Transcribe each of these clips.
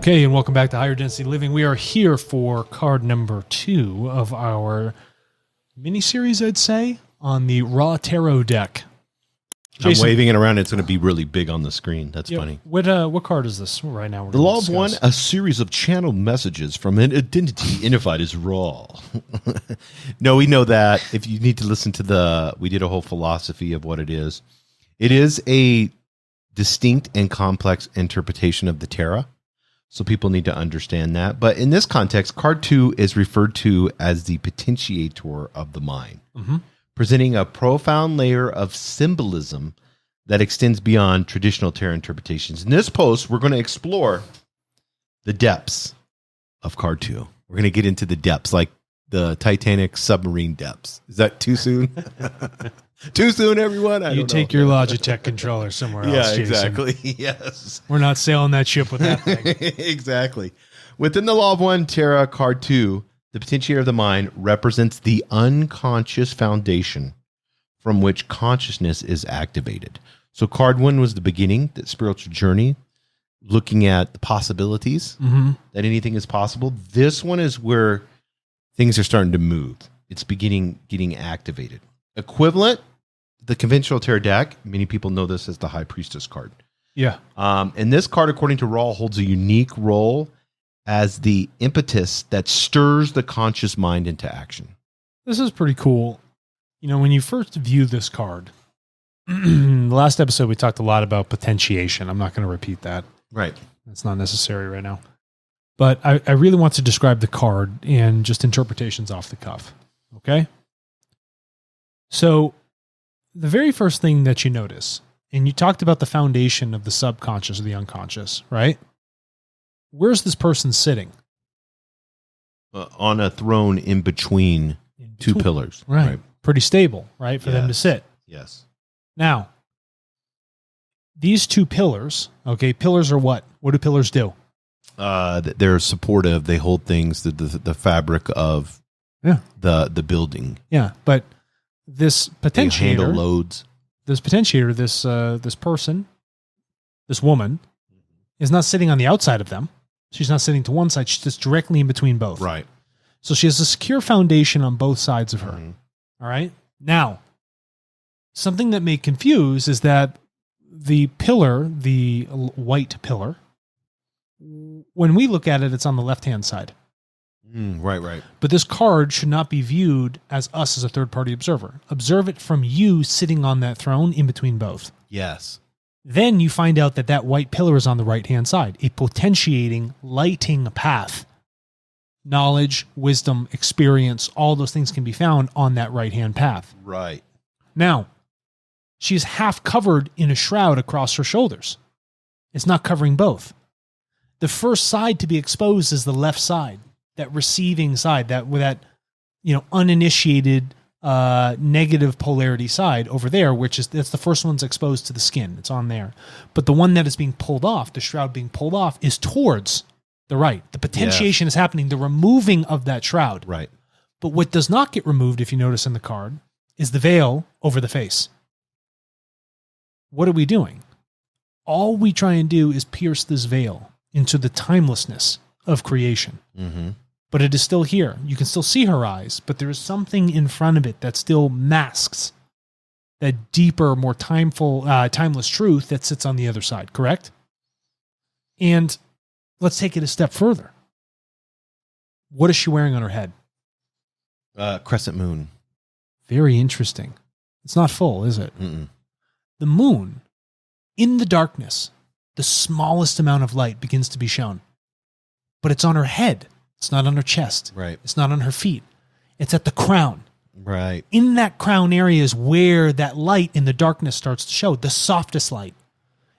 Okay, and welcome back to Higher Density Living. We are here for card number 2 of our mini-series, I'd say, on the Raw Tarot deck. Jason, I'm waving it around. It's going to be really big on the screen. That's funny. What card is this right now? The Law of One, a series of channeled messages from an identity identified as Raw. No, we know that. If you need to listen to we did a whole philosophy of what it is. It is a distinct and complex interpretation of the Tarot. So people need to understand that. But in this context, card 2 is referred to as the Potentiator of the mind, presenting a profound layer of symbolism that extends beyond traditional tarot interpretations. In this post, we're going to explore the depths of card 2. We're going to get into the depths, like the Titanic submarine depths. Is that too soon? Too soon, everyone? You take your Logitech controller somewhere else, Jason. Exactly. Yes. We're not sailing that ship with that thing. Exactly. Within the Law of One Tarot, card 2, the Potentiator of the mind represents the unconscious foundation from which consciousness is activated. So card 1 was the beginning, the spiritual journey, looking at the possibilities, that anything is possible. This one is where things are starting to move. It's getting activated. Equivalent, the conventional tarot deck, many people know this as the High Priestess card. Yeah. And this card, according to Raw, holds a unique role as the impetus that stirs the conscious mind into action. This is pretty cool. You know, when you first view this card, the last episode we talked a lot about potentiation. I'm not going to repeat that. Right. It's not necessary right now. But I really want to describe the card and just interpretations off the cuff. Okay? So the very first thing that you notice, and you talked about the foundation of the subconscious or the unconscious, right? Where's this person sitting? On a throne in between two pillars. Right. Pretty stable, right? For them to sit. Yes. Now, these two pillars, okay, pillars are what? What do pillars do? They're supportive. They hold things, the fabric of the building. Yeah, but this potentiator, they handle loads. This potentiator, this person, this woman, is not sitting on the outside of them. She's not sitting to one side. She's just directly in between both. Right. So she has a secure foundation on both sides of her. All right. Now, something that may confuse is that the pillar, the white pillar, when we look at it, it's on the left-hand side. Right. But this card should not be viewed as us as a third-party observer. Observe it from you sitting on that throne in between both. Yes. Then you find out that that white pillar is on the right-hand side, a potentiating, lighting path. Knowledge, wisdom, experience, all those things can be found on that right-hand path. Right. Now, she's half covered in a shroud across her shoulders. It's not covering both. The first side to be exposed is the left side, that receiving side, that uninitiated negative polarity side over there, that's the first one's exposed to the skin. It's on there. But the one that is being pulled off, the shroud being pulled off, is towards the right. The potentiation is happening, the removing of that shroud. Right. But what does not get removed, if you notice in the card, is the veil over the face. What are we doing? All we try and do is pierce this veil into the timelessness of creation. But it is still here. You can still see her eyes, but there is something in front of it that still masks that deeper, more timeless truth that sits on the other side, correct? And let's take it a step further. What is she wearing on her head? Crescent moon. Very interesting. It's not full, is it? The moon, in the darkness, the smallest amount of light begins to be shown. But it's on her head. It's not on her chest. Right. It's not on her feet. It's at the crown. Right. In that crown area is where that light in the darkness starts to show, the softest light.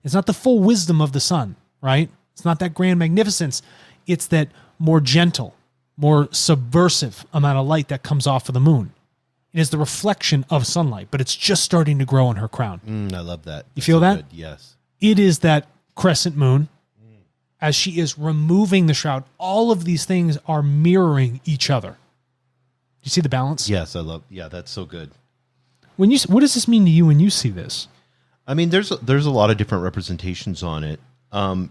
It's not the full wisdom of the sun, right? It's not that grand magnificence. It's that more gentle, more subversive amount of light that comes off of the moon. It is the reflection of sunlight, but it's just starting to grow on her crown. I love that. You feel that? Good. Yes. It is that crescent moon. As she is removing the shroud, all of these things are mirroring each other. Do you see the balance? Yes, that's so good. What does this mean to you when you see this? I mean, there's a lot of different representations on it.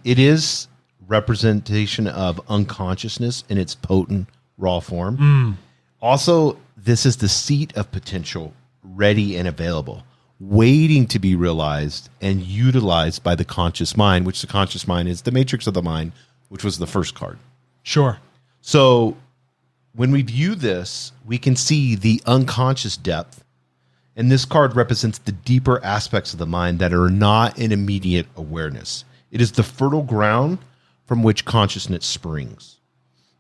It is representation of unconsciousness in its potent raw form. Also, this is the seat of potential, ready and available, waiting to be realized and utilized by the conscious mind, which the conscious mind is the matrix of the mind, which was the first card. Sure. So when we view this, we can see the unconscious depth. And this card represents the deeper aspects of the mind that are not in immediate awareness. It is the fertile ground from which consciousness springs.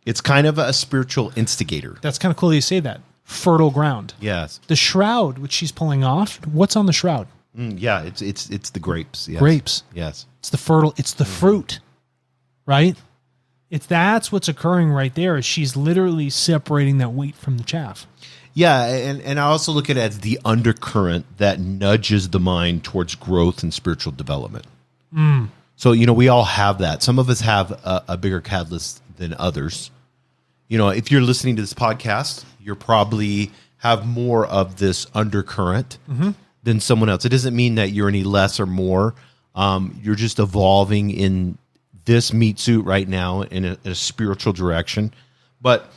It's kind of a spiritual instigator. That's kind of cool you say that. Fertile ground. Yes. The shroud, which she's pulling off, what's on the shroud? Yeah, it's the grapes. Yes. Grapes. Yes. It's the fertile, it's the fruit, right? That's what's occurring right there is she's literally separating that wheat from the chaff. Yeah, and I also look at it as the undercurrent that nudges the mind towards growth and spiritual development. So, we all have that. Some of us have a bigger catalyst than others. If you're listening to this podcast, you probably have more of this undercurrent than someone else. It doesn't mean that you're any less or more. You're just evolving in this meat suit right now in a spiritual direction. But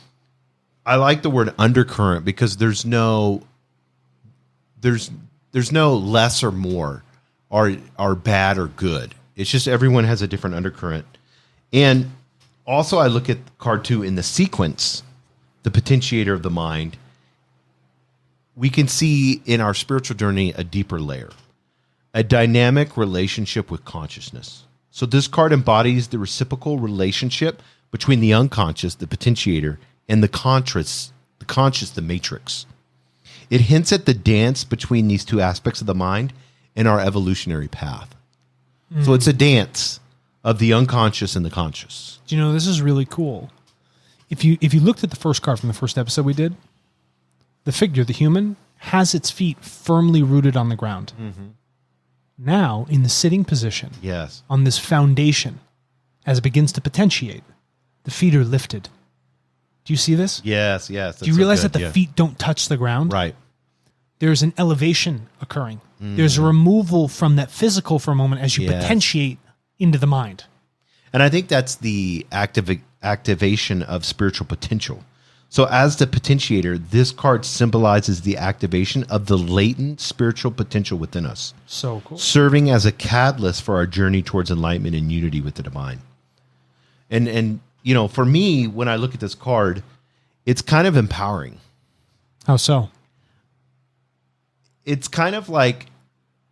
I like the word undercurrent because there's no less or more or bad or good. It's just everyone has a different undercurrent. And also I look at card 2 in the sequence, the potentiator of the mind. We can see in our spiritual journey a deeper layer, a dynamic relationship with consciousness. So this card embodies the reciprocal relationship between the unconscious, the potentiator, and the conscious, the matrix. It hints at the dance between these two aspects of the mind and our evolutionary path. So it's a dance of the unconscious and the conscious. This is really cool. If you looked at the first card from the first episode we did, the figure, the human, has its feet firmly rooted on the ground. Now, in the sitting position, yes, on this foundation, as it begins to potentiate, the feet are lifted. Do you see this? Yes. Do you realize that the feet don't touch the ground? Right. There's an elevation occurring. There's a removal from that physical for a moment as you potentiate into the mind. And I think that's the activation of spiritual potential. So as the potentiator, this card symbolizes the activation of the latent spiritual potential within us. So cool. Serving as a catalyst for our journey towards enlightenment and unity with the divine. And for me, when I look at this card, it's kind of empowering. How so? It's kind of like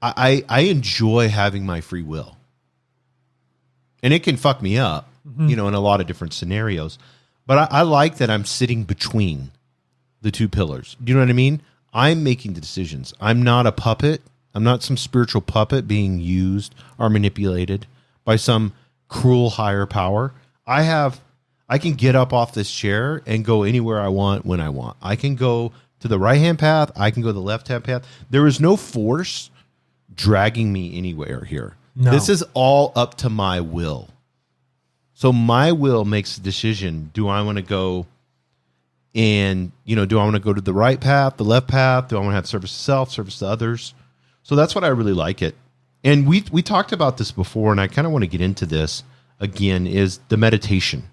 I enjoy having my free will. And it can fuck me up, in a lot of different scenarios. But I like that I'm sitting between the two pillars. Do you know what I mean? I'm making the decisions. I'm not a puppet. I'm not some spiritual puppet being used or manipulated by some cruel higher power. I can get up off this chair and go anywhere I want when I want. I can go to the right-hand path. I can go to the left-hand path. There is no force dragging me anywhere here. No. This is all up to my will. So my will makes the decision. Do I want to go and, do I want to go to the right path, the left path? Do I want to have service to self, service to others? So that's what I really like it. And we talked about this before, and I kind of want to get into this again, is the meditation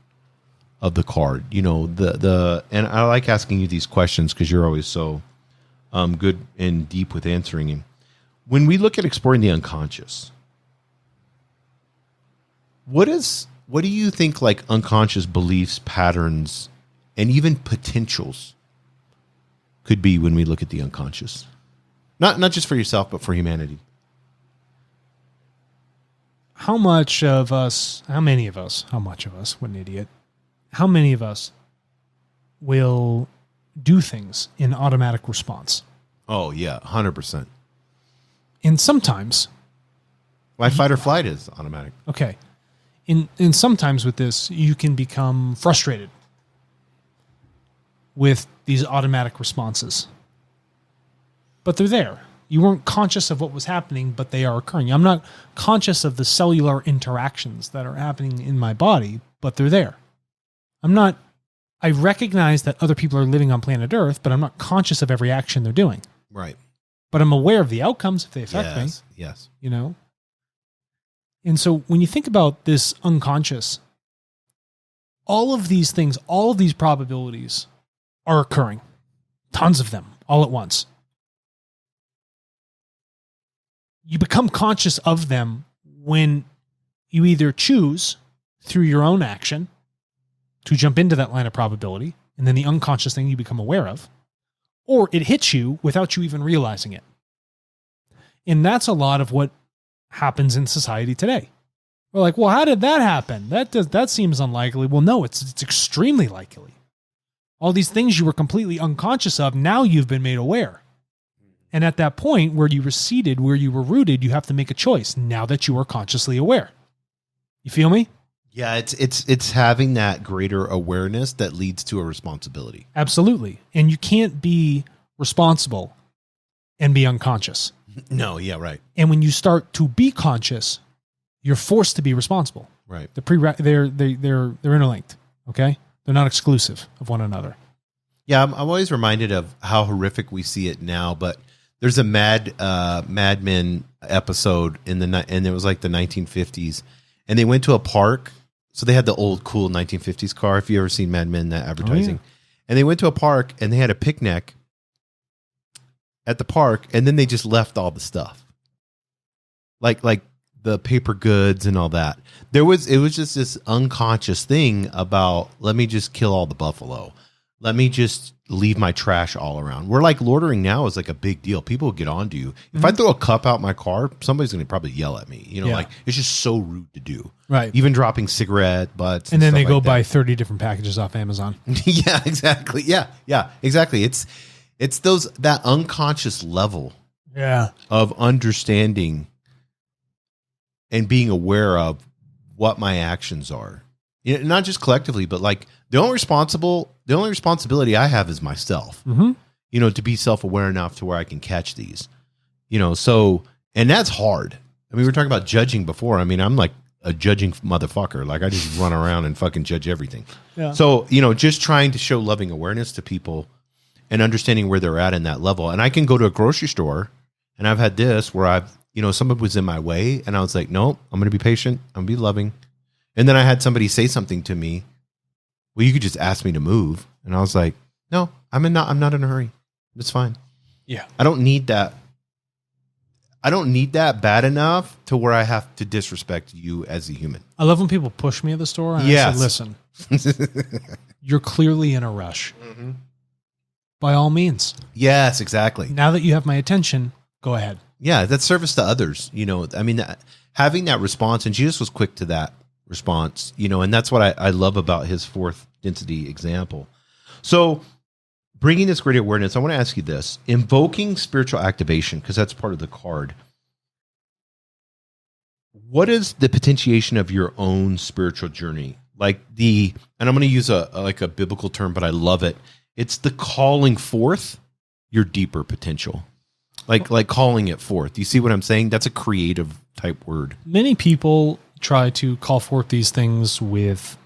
of the card. And I like asking you these questions because you're always so good and deep with answering them. When we look at exploring the unconscious, what do you think like unconscious beliefs, patterns, and even potentials could be when we look at the unconscious? Not just for yourself, but for humanity. How much of us, what an idiot. How many of us will do things in automatic response? Oh, yeah, 100%. And sometimes... Why fight or flight is automatic. Okay. And sometimes with this, you can become frustrated with these automatic responses. But they're there. You weren't conscious of what was happening, but they are occurring. I'm not conscious of the cellular interactions that are happening in my body, but they're there. I recognize that other people are living on planet Earth, but I'm not conscious of every action they're doing. Right. But I'm aware of the outcomes if they affect me. Yes. And so when you think about this unconscious all of these things, all of these probabilities are occurring. Tons of them all at once. You become conscious of them when you either choose through your own action to jump into that line of probability, and then the unconscious thing you become aware of, or it hits you without you even realizing it. And that's a lot of what happens in society today. We're like, well, how did that happen? That seems unlikely. Well, no, it's extremely likely. All these things you were completely unconscious of, now you've been made aware. And at that point where you were seated, where you were rooted, you have to make a choice now that you are consciously aware. You feel me? Yeah, it's having that greater awareness that leads to a responsibility. Absolutely. And you can't be responsible and be unconscious. No, yeah, right. And when you start to be conscious, you're forced to be responsible. Right. They're interlinked. Okay? They're not exclusive of one another. Yeah, I'm always reminded of how horrific we see it now, but there's a Mad Men episode and it was like the 1950s, and they went to a park. So they had the old cool 1950s car. If you ever seen Mad Men, that advertising, and they went to a park and they had a picnic at the park, and then they just left all the stuff, like the paper goods and all that. It was just this unconscious thing about, let me just kill all the buffalo. Let me just leave my trash all around. We're like loitering now is like a big deal. People get on to you. If I throw a cup out my car, somebody's going to probably yell at me. You know, like it's just so rude to do. Right. Even dropping cigarette butts. And then they go buy 30 different packages off Amazon. Yeah, exactly. Yeah, exactly. It's that unconscious level of understanding and being aware of what my actions are. You know, not just collectively, but like the only responsibility I have is myself, you know, to be self-aware enough to where I can catch these, you know, so, and that's hard. I mean, we were talking about judging before. I mean, I'm like a judging motherfucker. Like I just run around and fucking judge everything. Yeah. So, you know, just trying to show loving awareness to people and understanding where they're at in that level. And I can go to a grocery store, and I've had this where someone was in my way and I was like, no, I'm going to be patient. I'm going to be loving. And then I had somebody say something to me. Well, you could just ask me to move. And I was like, no, I'm not in a hurry. It's fine. Yeah. I don't need that. I don't need that bad enough to where I have to disrespect you as a human. I love when people push me at the store. And I say, listen, you're clearly in a rush. Mm-hmm. By all means. Yes, exactly. Now that you have my attention, go ahead. Yeah, that's service to others. You know, I mean, having that response, and Jesus was quick to that response, you know, and that's what I love about his fourth density example. So bringing this greater awareness, I want to ask you this, invoking spiritual activation, because that's part of the card. What is the potentiation of your own spiritual journey? And I'm going to use a biblical term, but I love it. It's the calling forth your deeper potential, like calling it forth. You see what I'm saying? That's a creative type word. Many people try to call forth these things with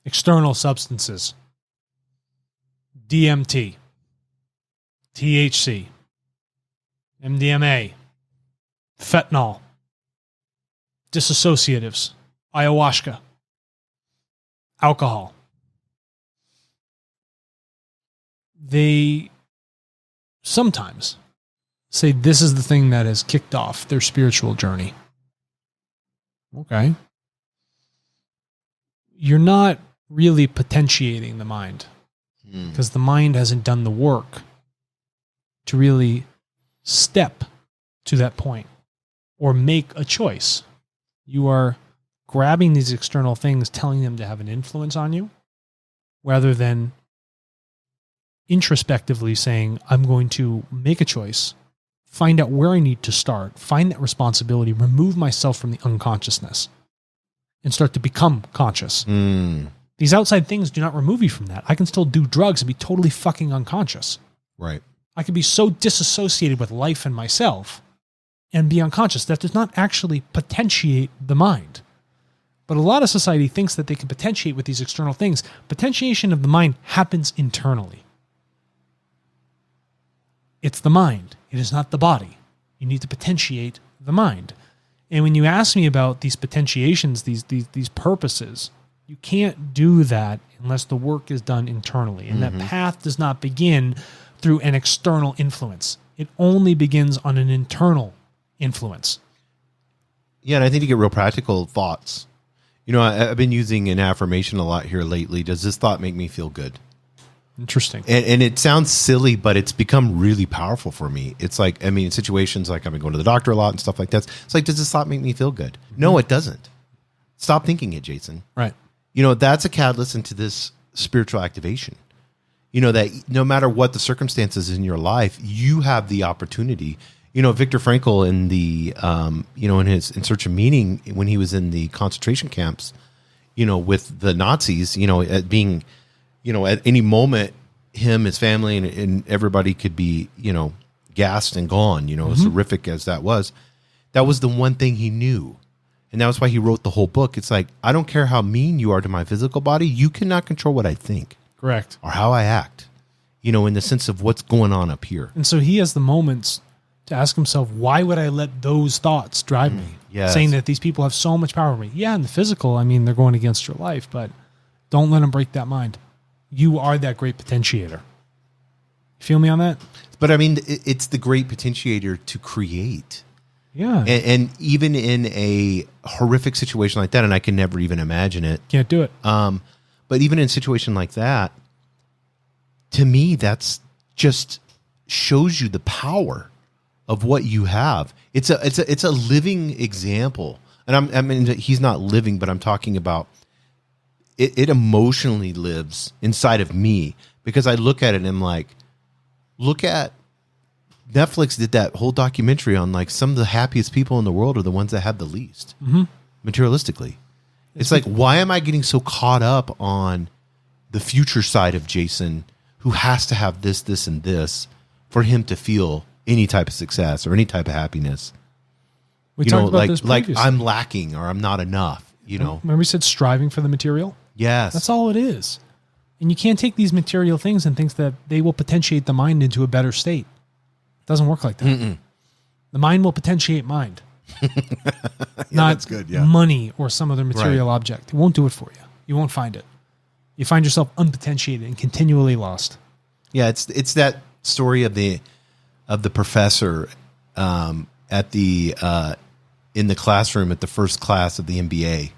external substances. DMT, THC, MDMA, fentanyl, dissociatives, ayahuasca, alcohol. They sometimes say this is the thing that has kicked off their spiritual journey. Okay. You're not really potentiating the mind because the mind hasn't done the work to really step to that point or make a choice. You are grabbing these external things, telling them to have an influence on you, rather than introspectively saying, I'm going to make a choice, find out where I need to start, find that responsibility, remove myself from the unconsciousness, and start to become conscious. These outside things do not remove you from that. I can still do drugs and be totally fucking unconscious. Right. I can be so disassociated with life and myself and be unconscious. That does not actually potentiate the mind. But a lot of society thinks that they can potentiate with these external things. Potentiation of the mind happens internally. It's the mind. It is not the body. You need to potentiate the mind. And when you ask me about these potentiations, these purposes, you can't do that unless the work is done internally. And that path does not begin through an external influence. It only begins on an internal influence. Yeah, and I think to get real practical thoughts. You know, I've been using an affirmation a lot here lately. Does this thought make me feel good? Interesting. And it sounds silly, but it's become really powerful for me. It's like, I mean, situations like I've been going to the doctor a lot and stuff like that. It's like, does this thought make me feel good? No, it doesn't. Stop thinking it, Jason. Right. You know, that's a catalyst into this spiritual activation. You know, that no matter what the circumstances in your life, you have the opportunity. You know, Viktor Frankl in the, you know, in Search of Meaning, when he was in the concentration camps, you know, with the Nazis, you know, at being, you know, at any moment, him, his family, and everybody could be, you know, gassed and gone, you know, as horrific as that was the one thing he knew. And that was why he wrote the whole book. It's like, I don't care how mean you are to my physical body. You cannot control what I think. Correct. Or how I act, you know, in the sense of what's going on up here. And so he has the moments to ask himself, why would I let those thoughts drive me? Yes. Saying that these people have so much power over me. Yeah, in the physical, I mean, they're going against your life, but don't let them break that mind. You are that great potentiator. Feel me on that? But I mean, it's the great potentiator to create. Yeah. And even in a horrific situation like that, and I can never even imagine it. Can't do it. But even in a situation like that, to me, that's just shows you the power of what you have. It's a living example. And I mean, he's not living, but I'm talking about it emotionally lives inside of me, because I look at it and I'm like, look at Netflix did that whole documentary on like some of the happiest people in the world are the ones that have the least materialistically. It's like, why am I getting so caught up on the future side of Jason, who has to have this, this, and this for him to feel any type of success or any type of happiness? We talked about this like previously. I'm lacking or I'm not enough, you know? Remember we said striving for the material? Yes. That's all it is. And you can't take these material things and think that they will potentiate the mind into a better state. It doesn't work like that. The mind will potentiate mind. Not that's good, yeah. money or some other material object. It won't do it for you. You won't find it. You find yourself unpotentiated and continually lost. Yeah, it's that story of the professor at the in the classroom at the first class of the MBA.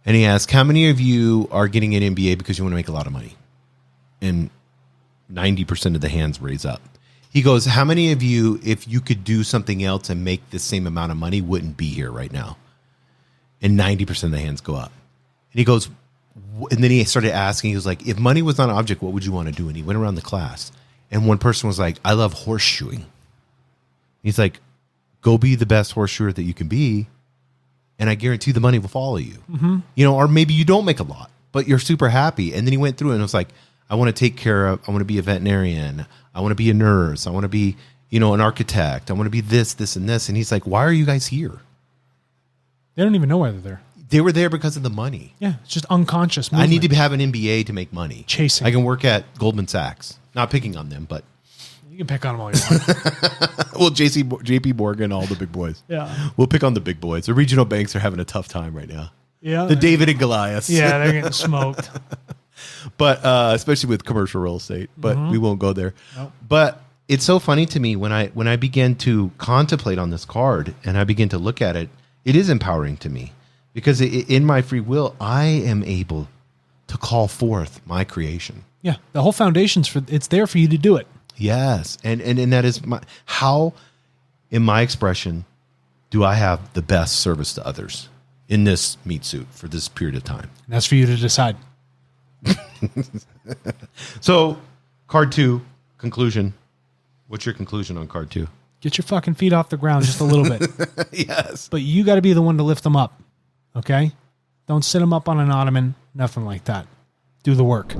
And he asked, how many of you are getting an MBA because you want to make a lot of money? And 90% of the hands raise up. He goes, how many of you, if you could do something else and make the same amount of money, wouldn't be here right now? And 90% of the hands go up. And he goes, and then he started asking, he was like, if money was not an object, what would you want to do? And he went around the class. And one person was like, I love horseshoeing. He's like, go be the best horseshoer that you can be, and I guarantee the money will follow you. You know, or maybe you don't make a lot, but you're super happy. And then he went through it and was like, I want to take care of, I want to be a veterinarian. I want to be a nurse. I want to be, you know, an architect. I want to be this, this, and this. And he's like, why are you guys here? They don't even know why they're there. They were there because of the money. Yeah, it's just unconscious movement. I need to have an MBA to make money. Chasing. I can work at Goldman Sachs. Not picking on them, but. You can pick on them all you want. Well, JP Morgan, all the big boys. Yeah. We'll pick on the big boys. The regional banks are having a tough time right now. Yeah. The David and Goliath. Yeah, they're getting smoked. But especially with commercial real estate. But we won't go there. Nope. But it's so funny to me when I began to contemplate on this card and I begin to look at it, it is empowering to me. Because in my free will, I am able to call forth my creation. Yeah, the whole foundation's it's there for you to do it. Yes, and that is how, in my expression, do I have the best service to others in this meat suit for this period of time? And that's for you to decide. So, card 2, conclusion. What's your conclusion on card 2? Get your fucking feet off the ground just a little bit. Yes. But you got to be the one to lift them up, okay? Don't sit them up on an ottoman, nothing like that. Do the work.